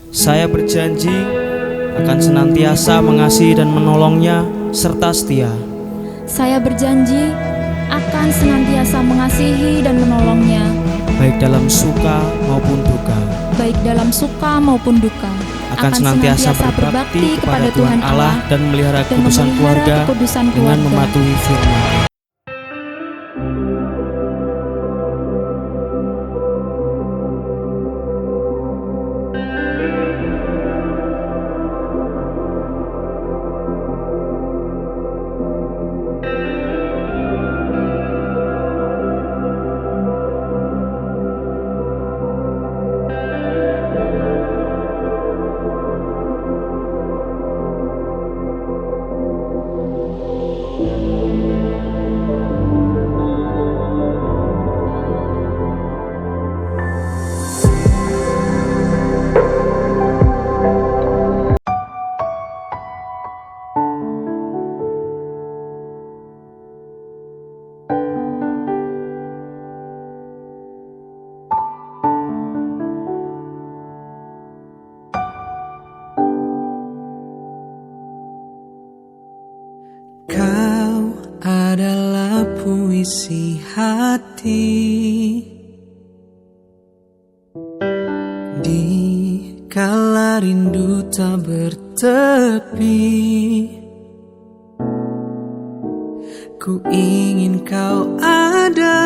Saya berjanji akan senantiasa mengasihi dan menolongnya serta setia. Saya berjanji akan senantiasa mengasihi dan menolongnya, baik dalam suka maupun duka. baik dalam suka maupun duka. Akan senantiasa berbakti kepada Tuhan Allah dan memelihara kekudusan keluarga dengan mematuhi firman-Nya. Kau adalah puisi hati di kala rindu tak bertepi. Ku ingin kau ada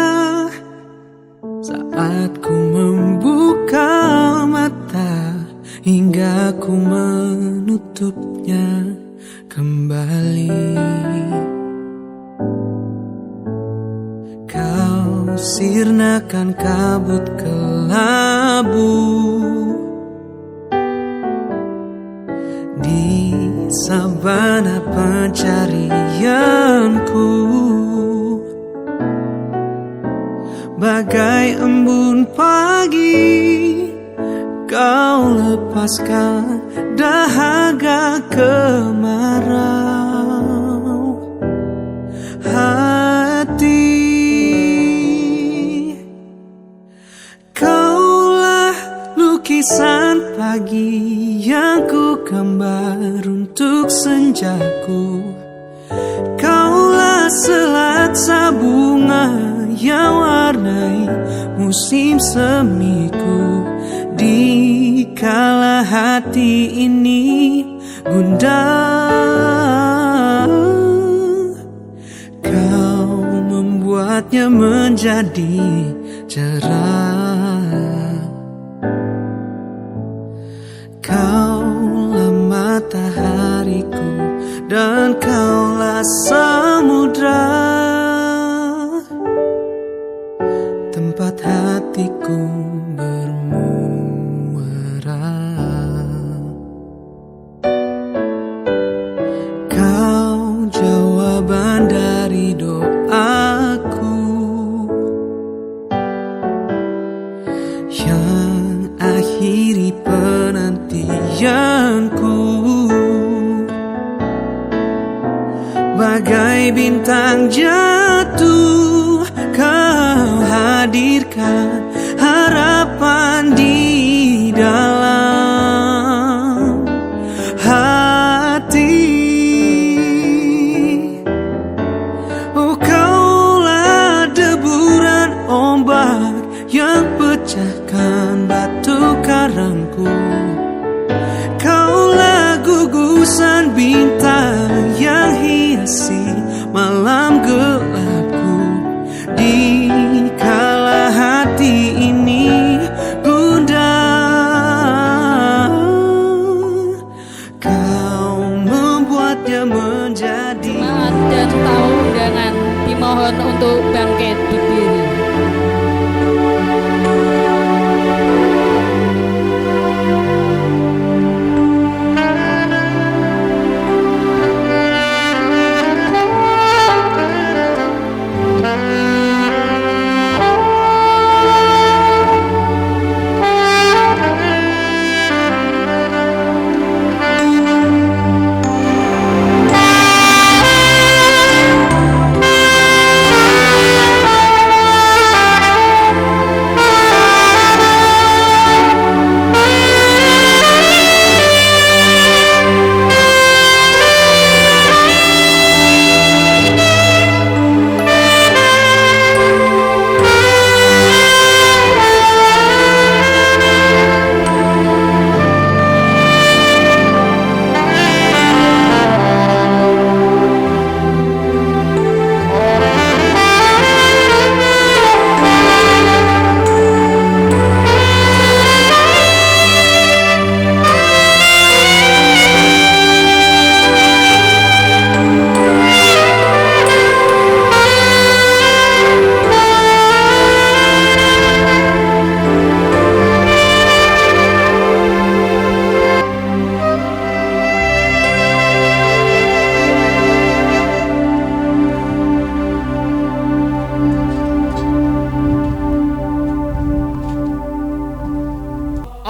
saat ku membuka mata hingga ku menutupnya kembali. Kau sirnakan kabut kelabu di sabana pencarianku, bagai embun pagi kau lepaskan dahaga kemarau hati. Kaulah lukisan pagi yang ku gambar untuk senjaku. Kaulah selaksa bunga yang warnai musim semiku. Di kala hati ini gundah, kau membuatnya menjadi cerah. Kaulah matahariku dan kaulah samudra, tempat hatiku bermuara. Kau jawaban dari doaku yang akhiri penantianku, bagai bintang jatuh kau hadirkan harapan di dalam hati. Oh, kaulah deburan ombak yang pecahkan batu karangku. Kaulah gugusan bintang yang hiasi malam gelapku. Di kala hati ini gundah, kau membuatnya menjadi semangat dan tahu undangan dimohon untuk bangkit berdiri.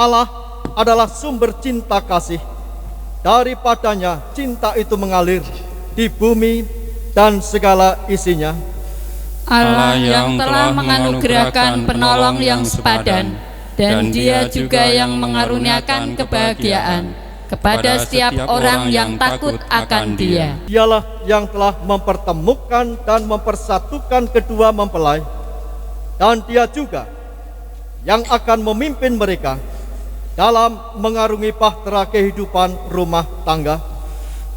Allah adalah sumber cinta kasih. Daripadanya cinta itu mengalir di bumi dan segala isinya. Allah yang telah menganugerahkan penolong yang sepadan, dan Dia juga yang mengaruniakan kebahagiaan kepada setiap orang yang takut akan Dia. Dialah yang telah mempertemukan dan mempersatukan kedua mempelai, dan Dia juga yang akan memimpin mereka dalam mengarungi bahtera kehidupan rumah tangga.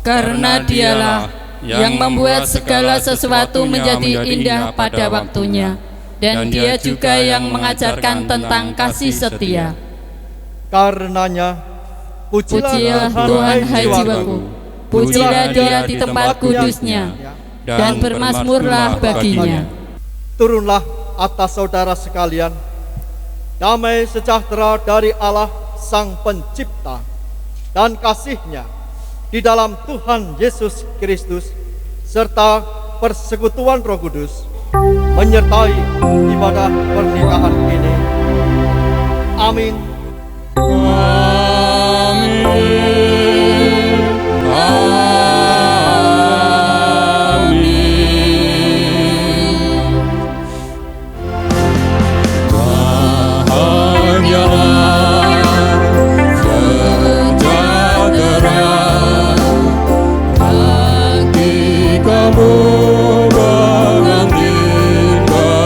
Karena Dialah yang membuat segala sesuatu menjadi indah pada waktunya, dan Dia juga yang mengajarkan tentang kasih setia. Karenanya, Pujilah Tuhan, hai jiwaku, pujilah Dia di tempat kudusnya, dan bermazmurlah baginya. Turunlah atas saudara sekalian damai sejahtera dari Allah Sang Pencipta dan kasih-Nya di dalam Tuhan Yesus Kristus, serta persekutuan Roh Kudus menyertai ibadah pernikahan ini. Amin. Tuhan melimpah bagaikanmu terima kasih-Mu dalam terang bahagialah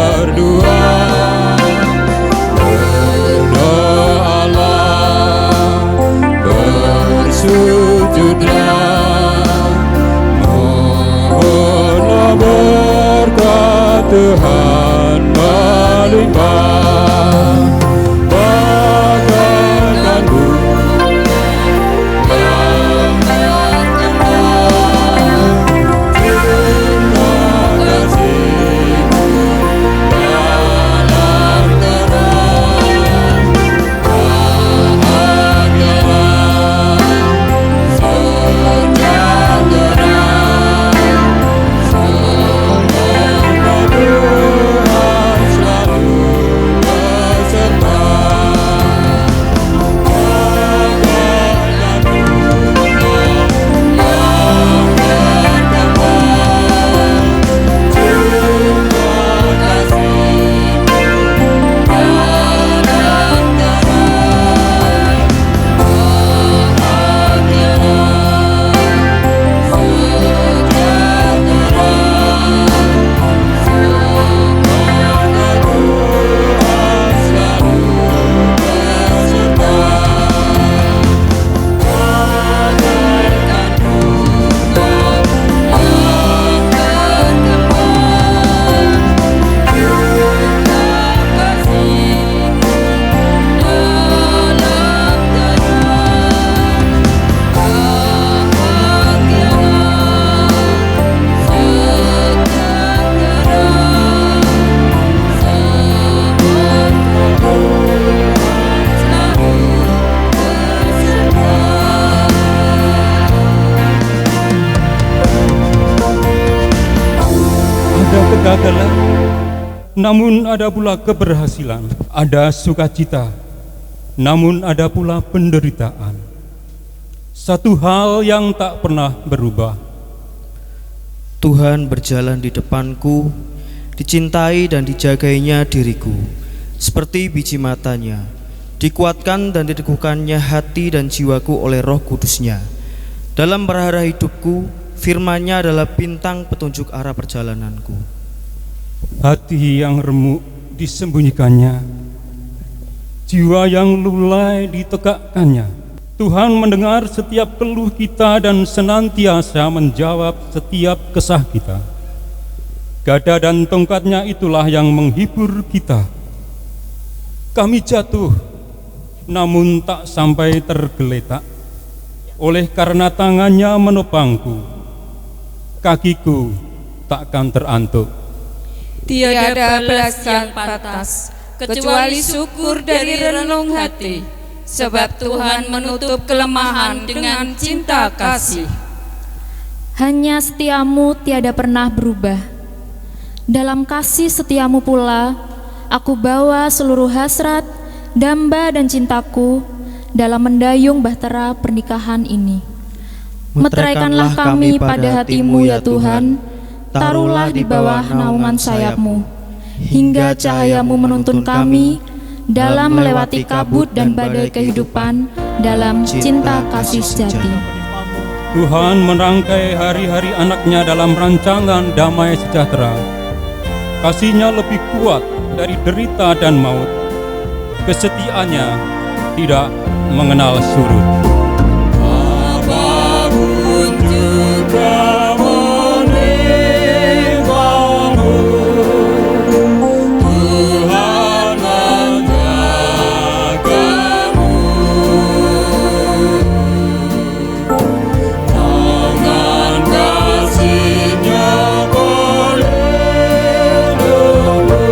sejahtera. Ada kegagalan, namun ada pula keberhasilan. Ada sukacita, namun ada pula penderitaan. Satu hal yang tak pernah berubah. Tuhan berjalan di depanku, dicintai dan dijagainya diriku, seperti biji matanya, dikuatkan dan diteguhkannya hati dan jiwaku oleh Roh Kudus-Nya. Dalam perhara hidupku, firman-Nya adalah bintang petunjuk arah perjalananku. Hati yang remuk disembunyikannya, jiwa yang lulai ditegakkannya. Tuhan mendengar setiap keluh kita dan senantiasa menjawab setiap kesah kita. Gada dan tongkat-Nya itulah yang menghibur kita. Kami jatuh, namun tak sampai tergeletak, oleh karena tangan-Nya menopangku. Kakiku takkan terantuk. Tiada belas yang pantas kecuali syukur dari renung hati, sebab Tuhan menutup kelemahan dengan cinta kasih. Hanya setiamu tiada pernah berubah. Dalam kasih setiamu pula, aku bawa seluruh hasrat, damba dan cintaku dalam mendayung bahtera pernikahan ini. Meteraikanlah kami pada hati-Mu ya Tuhan, taruhlah di bawah naungan sayap-Mu, hingga cahaya-Mu menuntun kami dalam melewati kabut dan badai kehidupan dalam cinta kasih sejati. Tuhan merangkai hari-hari anaknya dalam rancangan damai sejahtera. Kasih-Nya lebih kuat dari derita dan maut. Kesetiaannya tidak mengenal surut. Apapun juga menimbamu, Tuhan menjagamu. Tangan kasih-Nya melindungimu,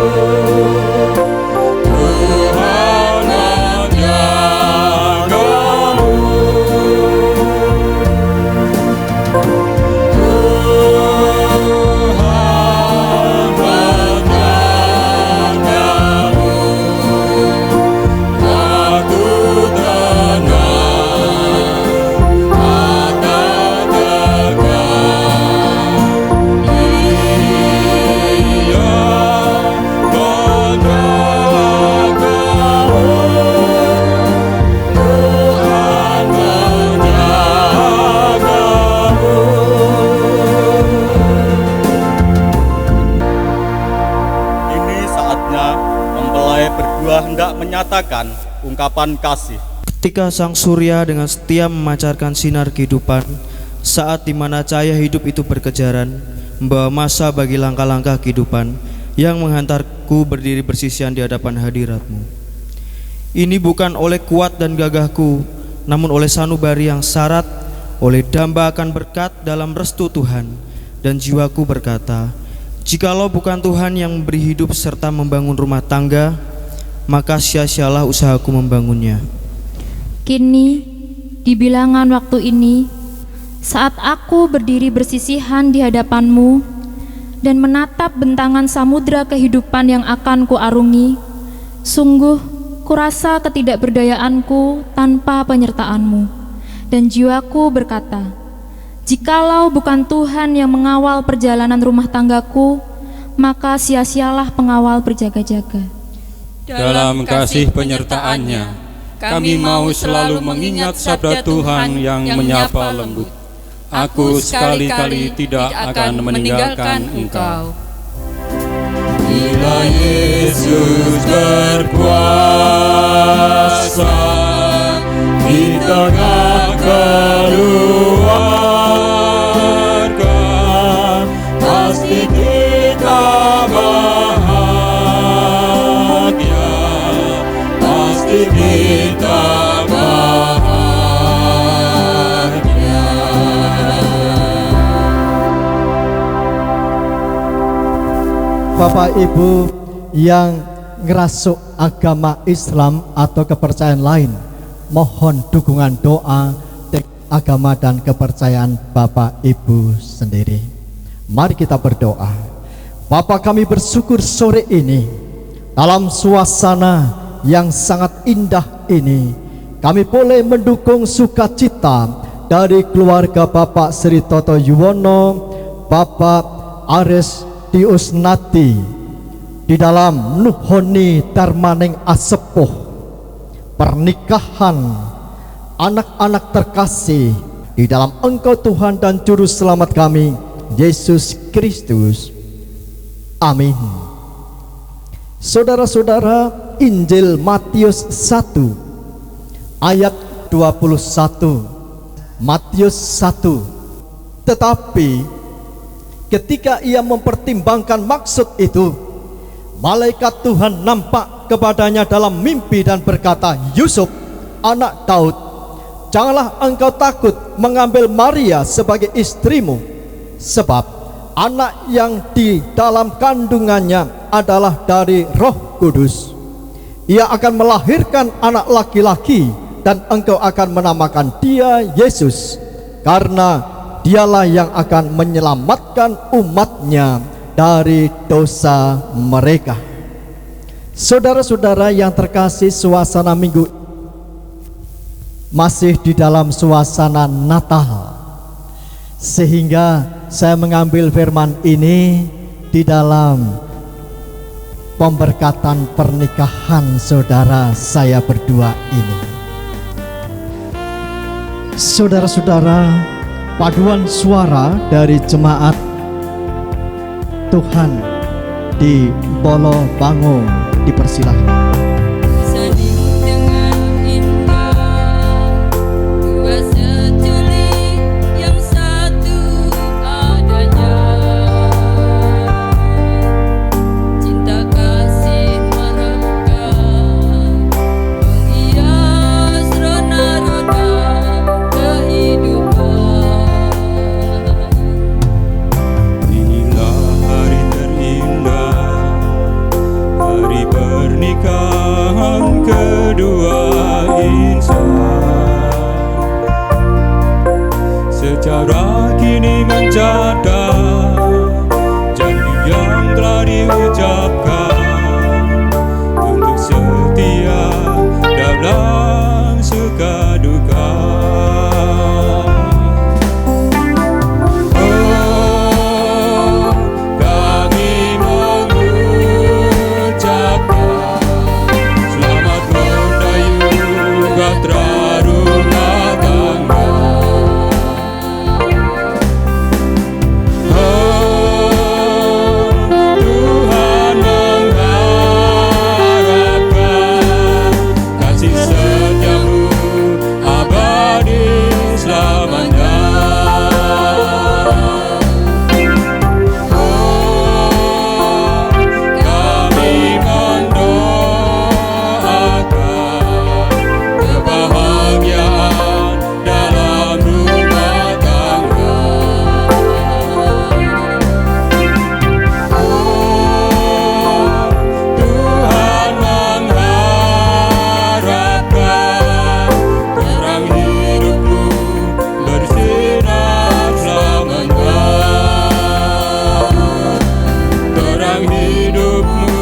Tuhan menjagamu. Ini saatnya mempelai berdua hendak menyatakan ungkapan kasih. Ketika sang surya dengan setia memancarkan sinar kehidupan, saat dimana cahaya hidup itu berkejaran, membawa masa bagi langkah-langkah kehidupan yang menghantarku berdiri bersisian di hadapan hadirat-Mu. Ini bukan oleh kuat dan gagahku, namun oleh sanubari yang syarat oleh damba akan berkat dalam restu Tuhan. Dan jiwaku berkata, jikalau bukan Tuhan yang memberi hidup serta membangun rumah tangga, maka sia-sialah usahaku membangunnya. Kini, di bilangan waktu ini, saat aku berdiri bersisihan di hadapan-Mu dan menatap bentangan samudra kehidupan yang akan kuarungi, sungguh kurasa ketidakberdayaanku tanpa penyertaan-Mu, dan jiwaku berkata, jikalau bukan Tuhan yang mengawal perjalanan rumah tanggaku, maka sia-sialah pengawal berjaga-jaga. Dalam kasih penyertaan-Nya, kami mau selalu mengingat sabda Tuhan yang menyapa lembut. Aku sekali-kali tidak akan meninggalkan Engkau. Bila Yesus berkuasa di tengah keluarga, pasti kita bahagia, pasti kita bahagia. Bapak Ibu yang ngerasuk agama Islam atau kepercayaan lain, mohon dukungan doa agama dan kepercayaan Bapak Ibu sendiri. Mari kita berdoa. Bapa, kami bersyukur sore ini dalam suasana yang sangat indah ini, kami boleh mendukung sukacita dari keluarga Bapak Sri Toto Yuwono, Bapak Aris Diusnati di dalam nuhoni darmaning asepuh pernikahan anak-anak terkasih di dalam Engkau Tuhan dan Juru Selamat kami, Yesus Kristus. Amin. Saudara-saudara, Injil Matius 1 ayat 21. Matius 1. Tetapi ketika ia mempertimbangkan maksud itu, malaikat Tuhan nampak kepadanya dalam mimpi dan berkata, Yusuf, anak Daud, janganlah engkau takut mengambil Maria sebagai istrimu, sebab anak yang di dalam kandungannya adalah dari Roh Kudus. Ia akan melahirkan anak laki-laki, dan engkau akan menamakan dia Yesus, karena dialah yang akan menyelamatkan umatnya dari dosa mereka. Saudara-saudara yang terkasih, suasana minggu masih di dalam suasana Natal, sehingga saya mengambil firman ini di dalam pemberkatan pernikahan saudara saya berdua ini. Saudara-saudara, paduan suara dari jemaat Tuhan di Bolo Bango dipersilahkan. Sening dengan indah, dua seculik yang satu adanya. Cinta kasih merekah, menghias rona-rona kehidupan. Inilah hari terindah, hari pernikahan kedua insan. Secara kini mencatat janji yang telah diucapkan untuk setia dalam suka duka. Oh, kami mengucapkan selamat mendayu gatra rumah tangga. Oh, Tuhan mengharapkan kasih setiamu abadi selamanya. Oh, kami mendoakan kebahagiaan dalam rumah tangga. Oh, Tuhan mengharapkan terang hidupmu bersinar selamanya. Terang hidupmu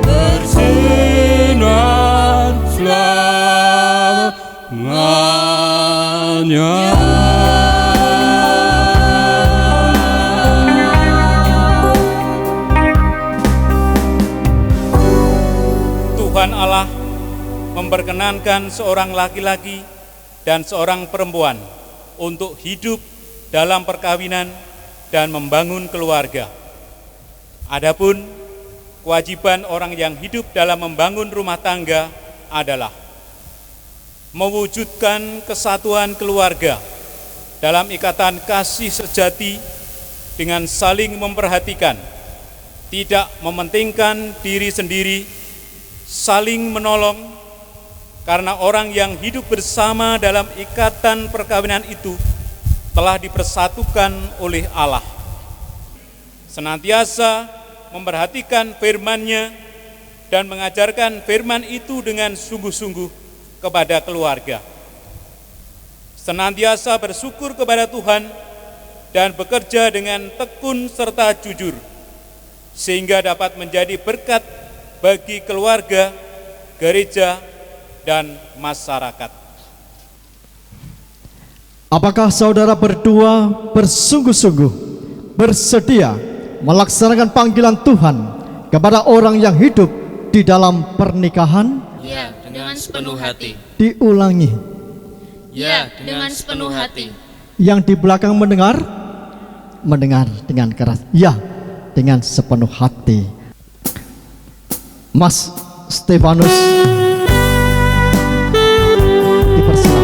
bersinar selamanya. Tuhan Allah memperkenankan seorang laki-laki dan seorang perempuan untuk hidup dalam perkawinan dan membangun keluarga. Adapun kewajiban orang yang hidup dalam membangun rumah tangga adalah mewujudkan kesatuan keluarga dalam ikatan kasih sejati dengan saling memperhatikan, tidak mementingkan diri sendiri, saling menolong, karena orang yang hidup bersama dalam ikatan perkawinan itu telah dipersatukan oleh Allah. Senantiasa memperhatikan firman-Nya dan mengajarkan firman itu dengan sungguh-sungguh kepada keluarga. Senantiasa bersyukur kepada Tuhan dan bekerja dengan tekun serta jujur, sehingga dapat menjadi berkat bagi keluarga, gereja, dan masyarakat. Apakah saudara berdua bersungguh-sungguh bersedia melaksanakan panggilan Tuhan kepada orang yang hidup di dalam pernikahan? Ya, dengan sepenuh hati. Diulangi. Ya, dengan sepenuh hati. Yang di belakang mendengar? Mendengar dengan keras. Ya, dengan sepenuh hati. Mas Stefanus dipersilakan.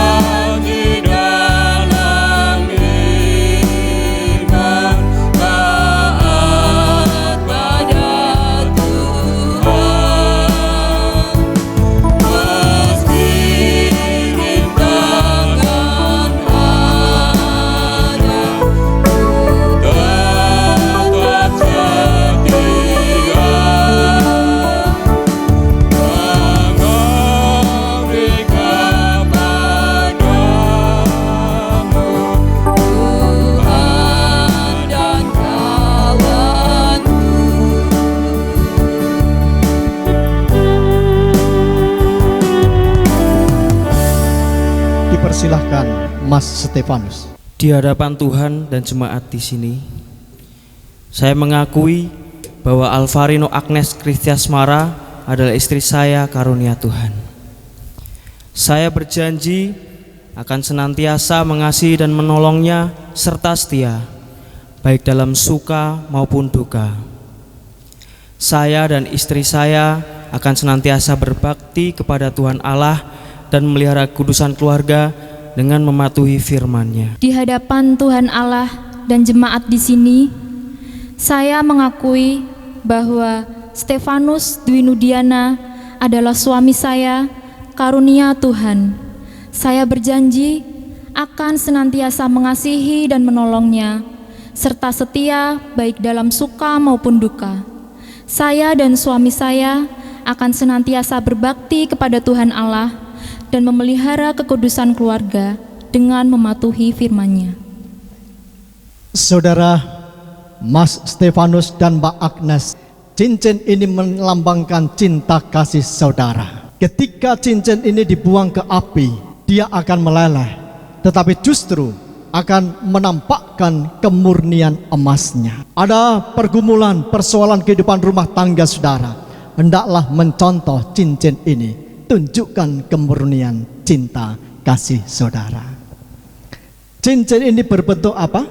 Berjanji dipersilahkan Mas Stefanus. Di hadapan Tuhan dan jemaat di sini, saya mengakui bahwa Alvarino Agnes Kristiasmara adalah istri saya karunia Tuhan. Saya berjanji akan senantiasa mengasihi dan menolongnya serta setia, baik dalam suka maupun duka. Saya dan istri saya akan senantiasa berbakti kepada Tuhan Allah dan memelihara kudusan keluarga dengan mematuhi firman-Nya. Di hadapan Tuhan Allah dan jemaat di sini, saya mengakui bahwa Stefanus Dwi Nudiana adalah suami saya, karunia Tuhan. Saya berjanji akan senantiasa mengasihi dan menolongnya, serta setia baik dalam suka maupun duka. Saya dan suami saya akan senantiasa berbakti kepada Tuhan Allah dan memelihara kekudusan keluarga dengan mematuhi firman-Nya. Saudara Mas Stefanus dan Mbak Agnes, cincin ini melambangkan cinta kasih saudara. Ketika cincin ini dibuang ke api, dia akan meleleh, tetapi justru akan menampakkan kemurnian emasnya. Ada pergumulan, persoalan kehidupan rumah tangga saudara, hendaklah mencontoh cincin ini, tunjukkan kemurnian cinta kasih saudara. Cincin ini berbentuk apa?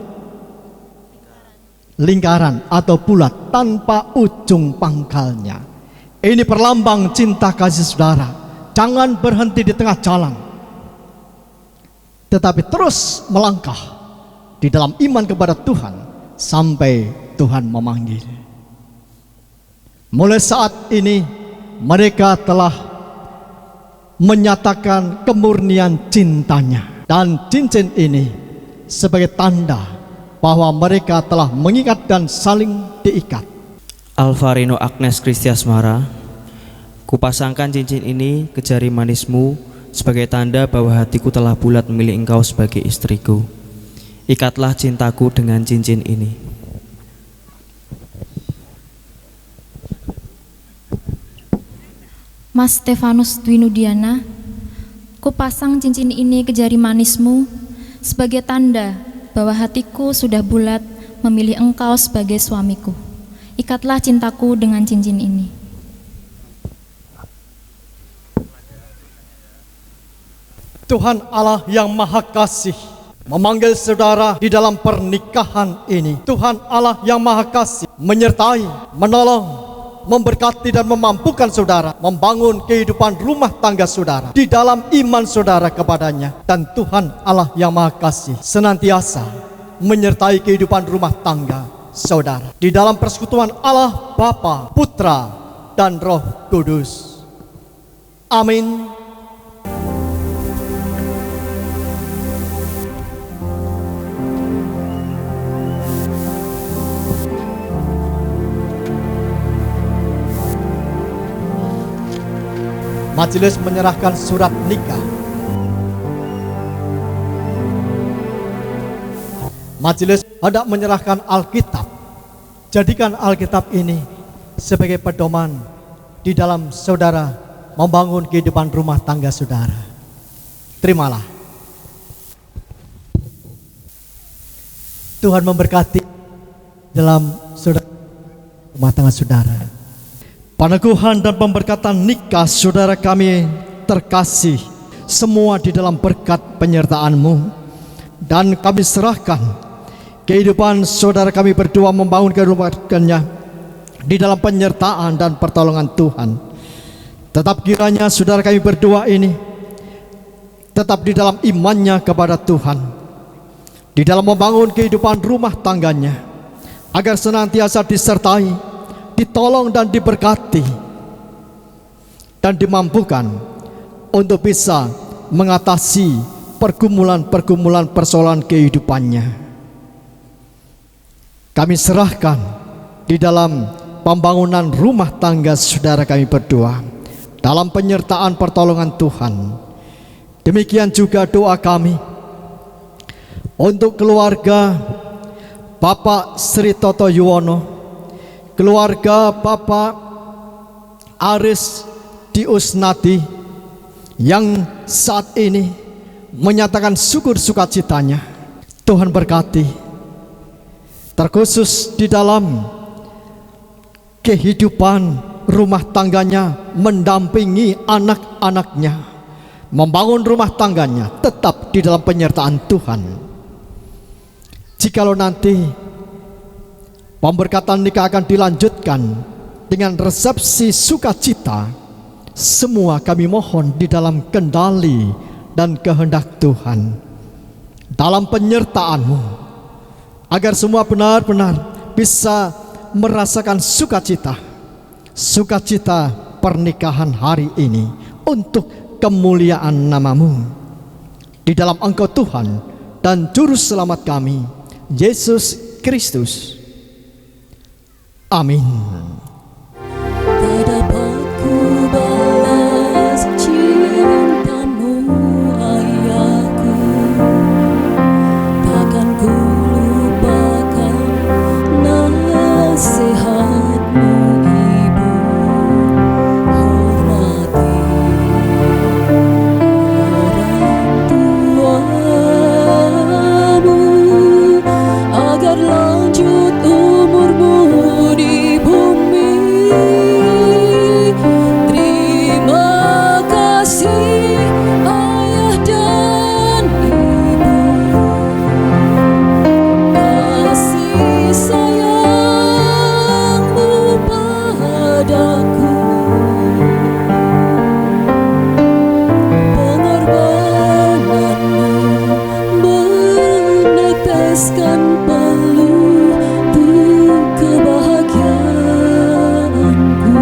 Lingkaran atau bulat tanpa ujung pangkalnya. Ini perlambang cinta kasih saudara. Jangan berhenti di tengah jalan, tetapi terus melangkah di dalam iman kepada Tuhan sampai Tuhan memanggil. Mulai saat ini mereka telah menyatakan kemurnian cintanya, dan cincin ini sebagai tanda bahwa mereka telah mengikat dan saling diikat. Alvarino Agnes Kristiasmara, kupasangkan cincin ini ke jari manismu sebagai tanda bahwa hatiku telah bulat memilih engkau sebagai istriku. Ikatlah cintaku dengan cincin ini. Mas Stefanus Dwi Nudiana, kupasang cincin ini ke jari manismu sebagai tanda bahwa hatiku sudah bulat memilih engkau sebagai suamiku. Ikatlah cintaku dengan cincin ini. Tuhan Allah yang Maha Kasih memanggil saudara di dalam pernikahan ini. Tuhan Allah yang Maha Kasih menyertai, menolong, memberkati dan memampukan saudara membangun kehidupan rumah tangga saudara di dalam iman saudara kepadanya. Dan Tuhan Allah yang Maha Kasih senantiasa menyertai kehidupan rumah tangga saudara di dalam persekutuan Allah Bapa, Putra, dan Roh Kudus. Amin. Majelis menyerahkan surat nikah. Majelis hendak menyerahkan Alkitab. Jadikan Alkitab ini sebagai pedoman di dalam saudara membangun kehidupan rumah tangga saudara. Terimalah. Tuhan memberkati dalam saudara rumah tangga saudara. Peneguhan dan pemberkatan nikah saudara kami terkasih semua di dalam berkat penyertaan-Mu, dan kami serahkan kehidupan saudara kami berdua membangun kehidupannya di dalam penyertaan dan pertolongan Tuhan. Tetap kiranya saudara kami berdua ini tetap di dalam imannya kepada Tuhan, di dalam membangun kehidupan rumah tangganya, agar senantiasa disertai, ditolong dan diberkati, dan dimampukan untuk bisa mengatasi pergumulan-pergumulan persoalan kehidupannya. Kami serahkan di dalam pembangunan rumah tangga saudara kami berdua dalam penyertaan pertolongan Tuhan. Demikian juga doa kami untuk keluarga Bapak Sri Toto Yuwono, keluarga Bapak Aris Diusnadi yang saat ini menyatakan syukur sukacitanya. Tuhan berkati, terkhusus di dalam kehidupan rumah tangganya, mendampingi anak-anaknya, membangun rumah tangganya tetap di dalam penyertaan Tuhan. Jikalau nanti pemberkatan nikah akan dilanjutkan dengan resepsi sukacita, semua kami mohon di dalam kendali dan kehendak Tuhan, dalam penyertaan-Mu, agar semua benar-benar bisa merasakan sukacita pernikahan hari ini untuk kemuliaan nama-Mu. Di dalam Engkau Tuhan dan Juru Selamat kami, Yesus Kristus. Amin. Tak dapat ku balas cinta-Mu, ayahku. Takkan ku lupakan nasihat-Mu, Ibu. Hormati orang tuamu, agar lanjut umurmu di bumi. Terima kasih ayah dan ibu, kasih sayangmu padaku, pengorbananmu meneteskan peluh untuk kebahagiaanku.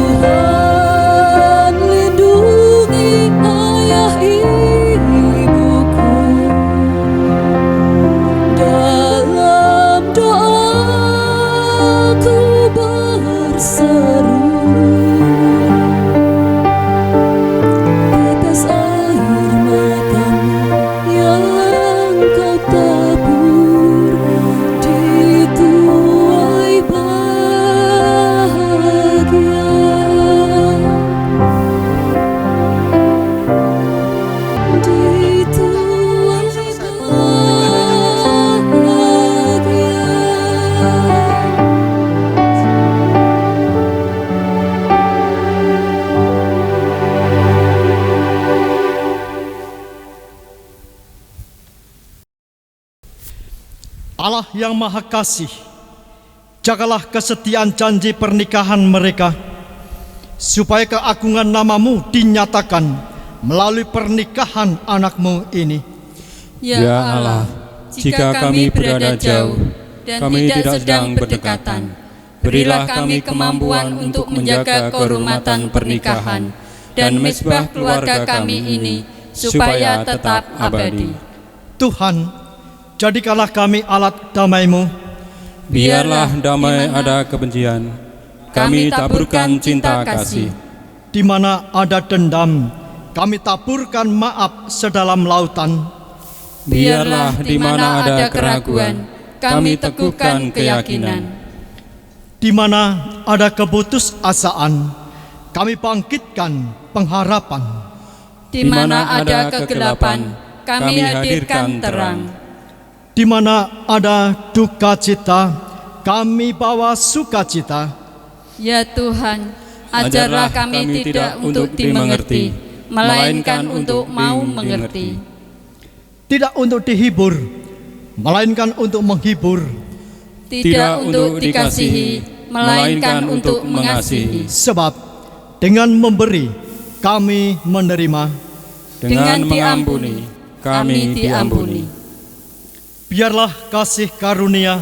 Tuhan lindungi ayah ibuku, dalam doaku berseru. Tetes air matamu yang kau tabur dituai bahagia. Dituai bahagia. Allah yang Maha Kasih, jagalah kesetiaan janji pernikahan mereka, supaya keagungan nama-Mu dinyatakan melalui pernikahan anak-Mu ini. Ya Allah, jika kami berada jauh dan kami tidak sedang berdekatan, berilah kami kemampuan untuk menjaga kehormatan pernikahan dan mezbah keluarga kami ini, supaya tetap abadi. Tuhan, jadikanlah kami alat damai-Mu. Biarlah damai ada kebencian, kami taburkan cinta kasih. Di mana ada dendam, kami taburkan maaf sedalam lautan. Biarlah di mana ada keraguan, kami teguhkan keyakinan. Di mana ada keputusasaan, kami bangkitkan pengharapan. Di mana ada kegelapan, kami hadirkan terang. Di mana ada duka cita, kami bawa sukacita. Ya Tuhan, ajarlah kami tidak untuk dimengerti, melainkan untuk mau mengerti. Tidak untuk dihibur, melainkan untuk menghibur. Tidak untuk dikasihi, melainkan untuk mengasihi. Sebab dengan memberi, kami menerima. Dengan diampuni, kami diampuni. Biarlah kasih karunia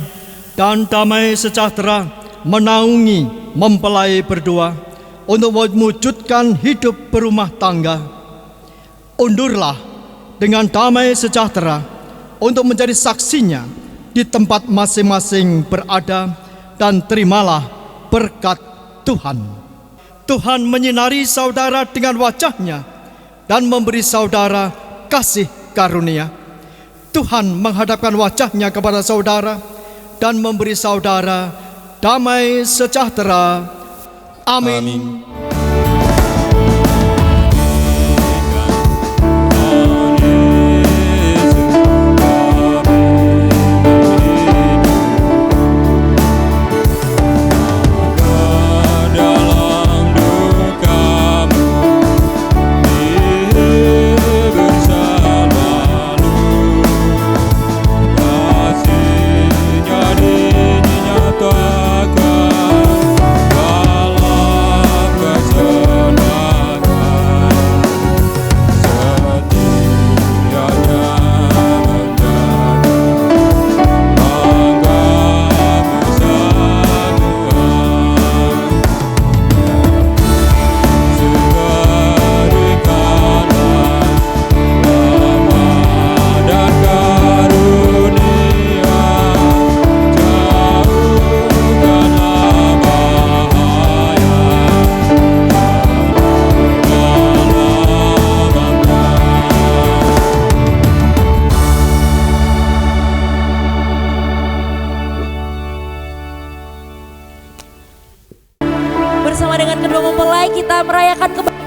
dan damai sejahtera menaungi mempelai berdua untuk mewujudkan hidup berumah tangga. Undurlah dengan damai sejahtera untuk menjadi saksinya di tempat masing-masing berada, dan terimalah berkat Tuhan. Tuhan menyinari saudara dengan wajah-Nya dan memberi saudara kasih karunia. Tuhan menghadapkan wajah-Nya kepada saudara dan memberi saudara damai sejahtera. Amin.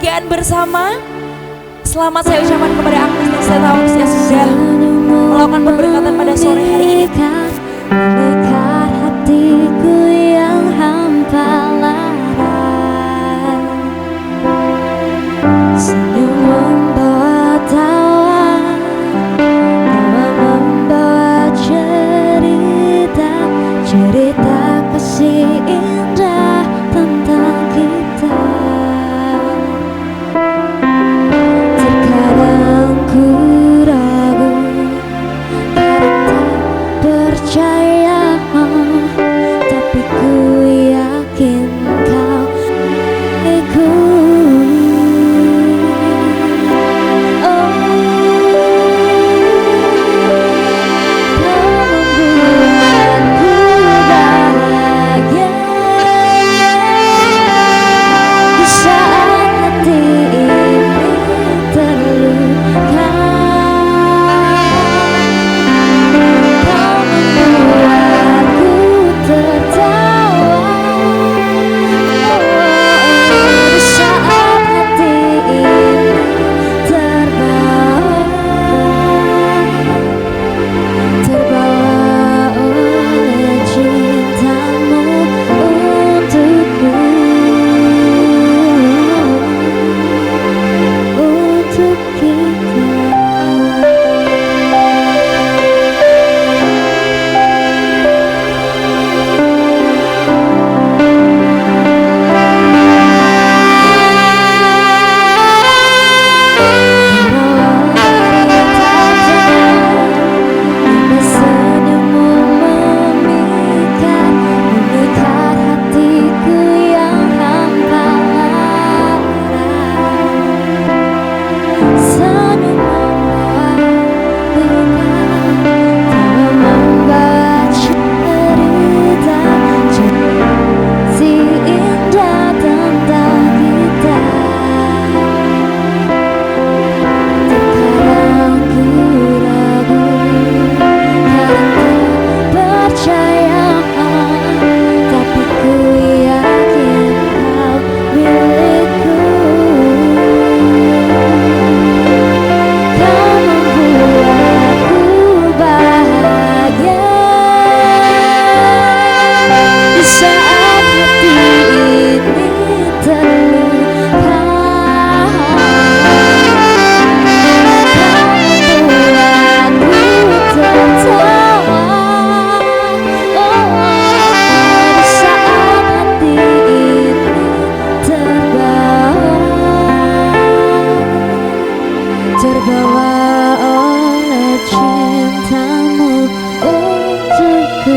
kebahagiaan bersama. Selamat saya ucapkan kepada Agnes dan Setawaks yang sudah melakukan pemberkatan pada sore hari ini. Mengikat hatiku yang hampa lara, senyum membawa tawa, tawa membawa cerita, cerita kasih indah tentang kita. Terkadang ku ragu, kadang tak percaya, tapi ku yakin kau milikku. Oh, kau membuatku bahagia di saat hati ini terluka. Kau membuatku tertawa di saat hati ini terbawa oleh cintamu untukku, untuk kita. Senyummu memikat, mengikat hatiku yang hampa lara. Senyummu membawa duka, tawa membawa cerita, si indah tentang kita. Terkadang ku ragu, kadang tak percaya, tapi ku yakin kau milikku. Kau membuatku bahagia di saat hati ini terluka. Membuatku tertawa, di saat hati ini terbawa oleh cintamu untukku,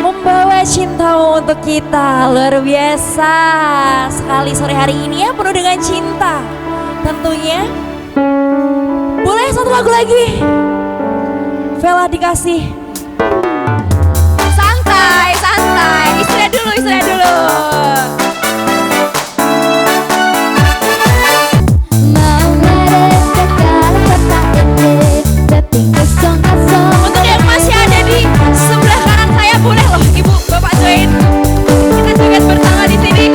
Membawa cintamu untuk kita. Luar biasa sekali sore hari ini ya, penuh dengan cinta. Tentunya boleh satu lagu lagi, Vela dikasih. Santai, santai, istirahat dulu, istirahat dulu. Untuk yang masih ada di sebelah kanan saya, boleh loh Ibu Bapak join. Kita joget bersama di sini.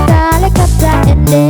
Kata-kata ini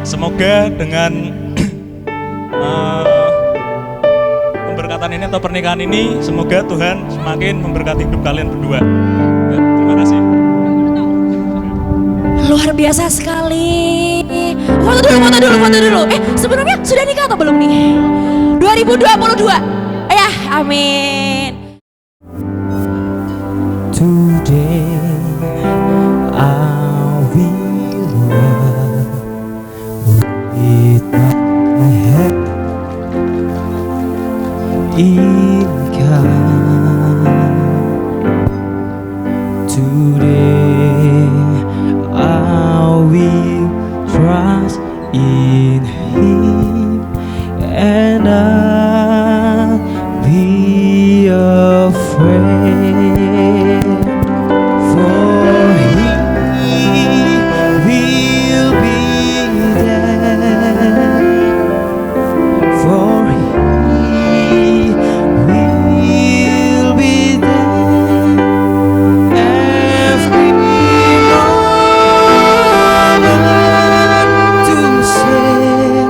Semoga dengan pemberkatan ini atau pernikahan ini, semoga Tuhan semakin memberkati hidup kalian berdua. Ya, terima kasih. Luar biasa sekali. Foto dulu. Sebelumnya sudah nikah atau belum nih? 2022. Ya, amin. Today I will walk with my head in God. Today I will trust in Him and I'll be afraid. Say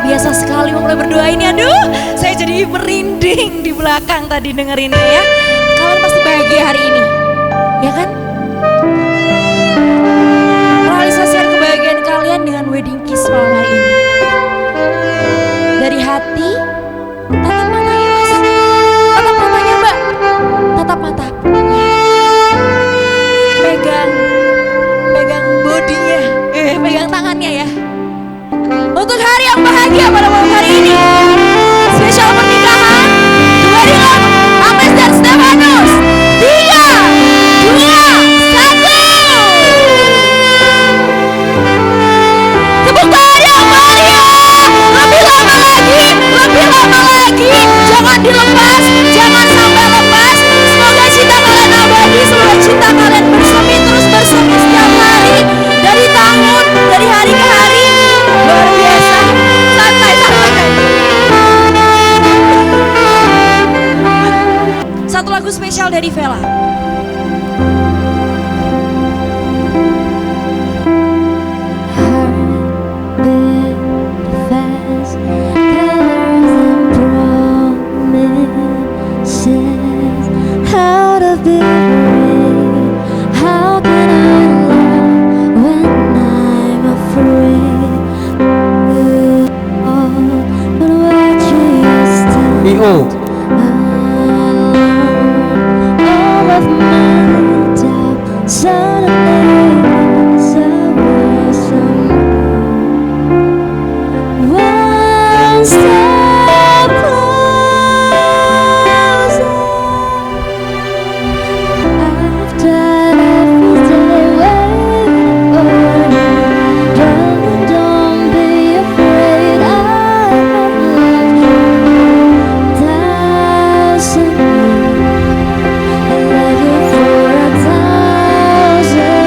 luar biasa sekali memulai berdoa ini. Aduh, saya jadi merinding di belakang tadi dengerin ya. Kalian pasti bahagia hari ini, ya kan? Realisasikan kebahagiaan kalian dengan wedding kiss malam hari ini. Dari hati, tatap matanya mas, tatap matanya mbak, tatap mata. Pegang bodinya, pegang tangannya ya. Untuk hari yang bahagia pada malam hari ini, spesial pernikahan Duarilam Ames dan Stefanus. 3, 2, 1. Tepuk tangan yang meriah. Lebih lama lagi. Jangan dilepas, jangan sampai lepas. Semoga cinta kalian abadi, semoga cinta kalian bersemi terus bersemi setiap hari, dari tahun, dari hari ke hari. Luar biasa, santai. Satu lagu spesial dari Vela. How to be brave? How can I love when I'm afraid? But what you used to all of my doubt suddenly goes away somehow. One step closer. After every day waiting for you, darling, don't be afraid. I have loved you thousand years. I love you for 1,000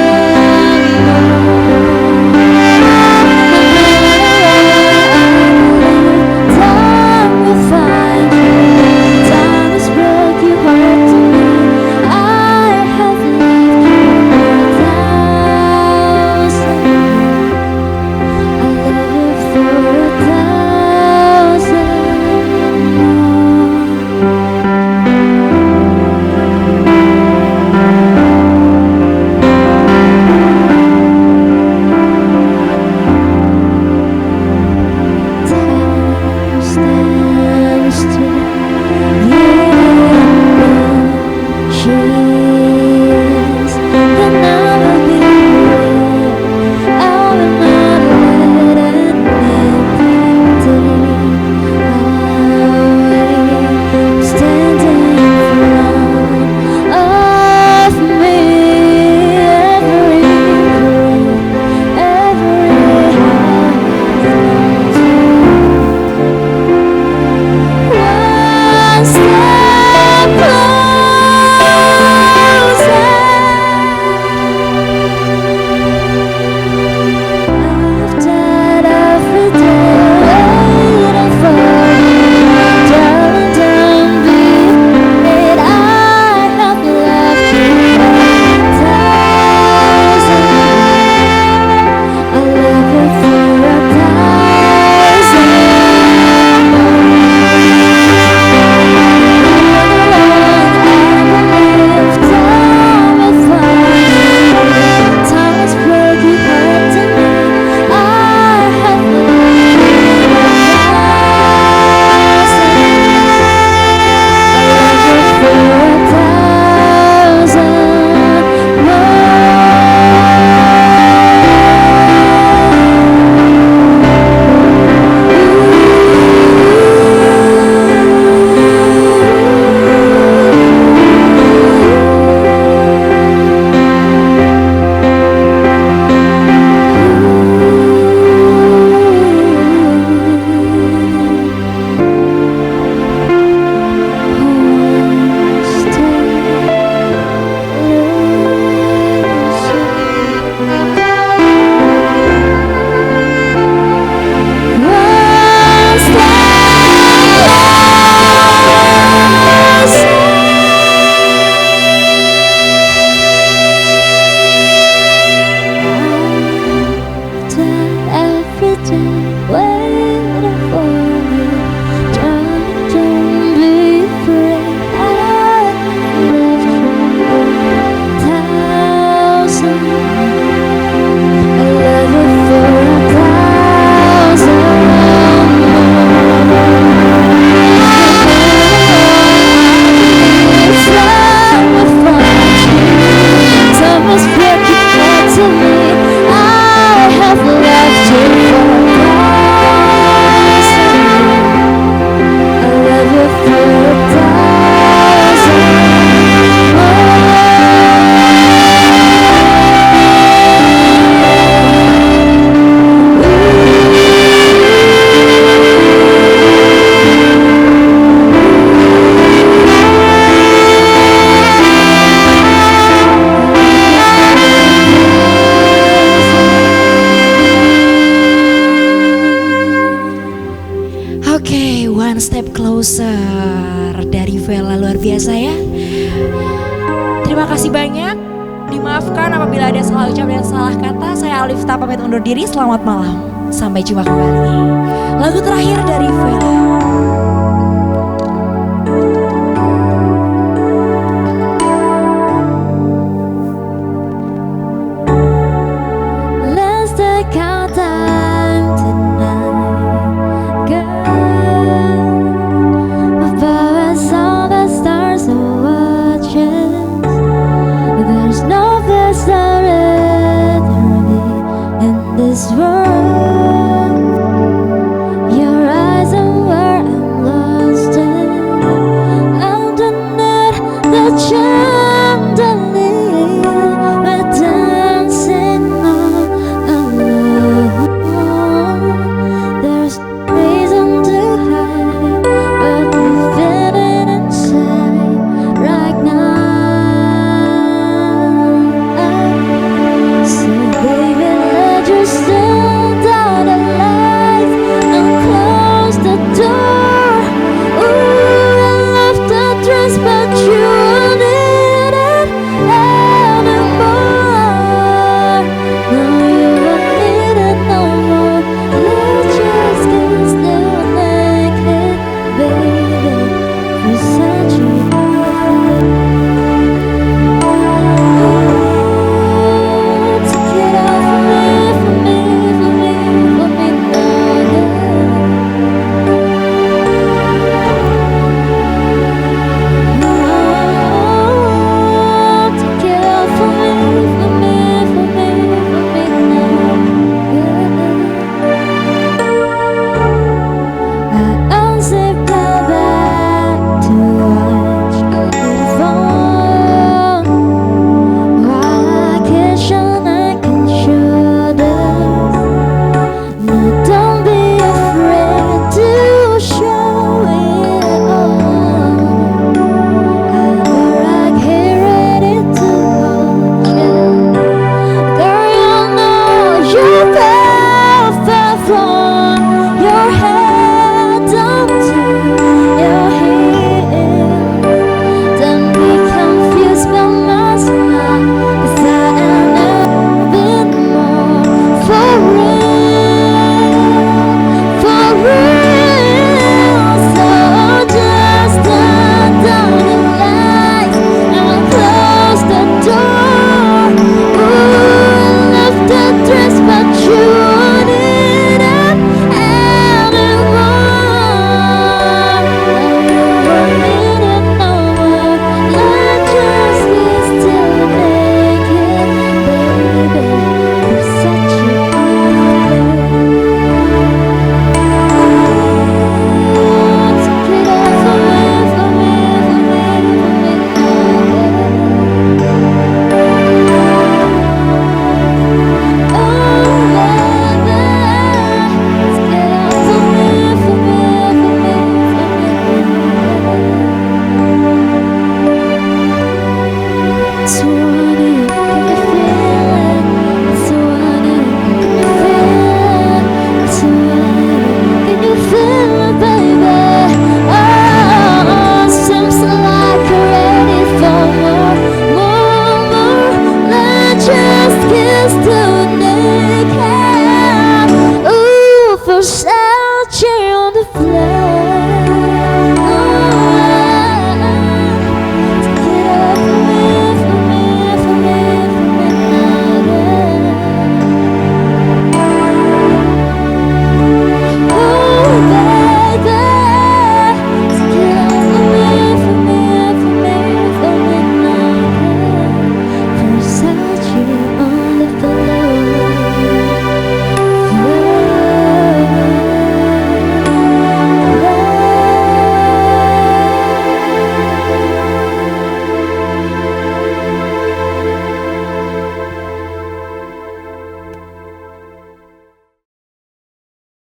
Step Closer dari Vela, luar biasa ya. Terima kasih banyak. Dimaafkan apabila ada salah ucap dan salah kata. Saya Alifta pamit undur diri. Selamat malam. Sampai jumpa kembali. Lagu terakhir dari Vela. Let's take our time tonight, girl. Above us all the stars are watching. There's no place I'd rather be in this world. Your eyes are where I'm lost in. Underneath the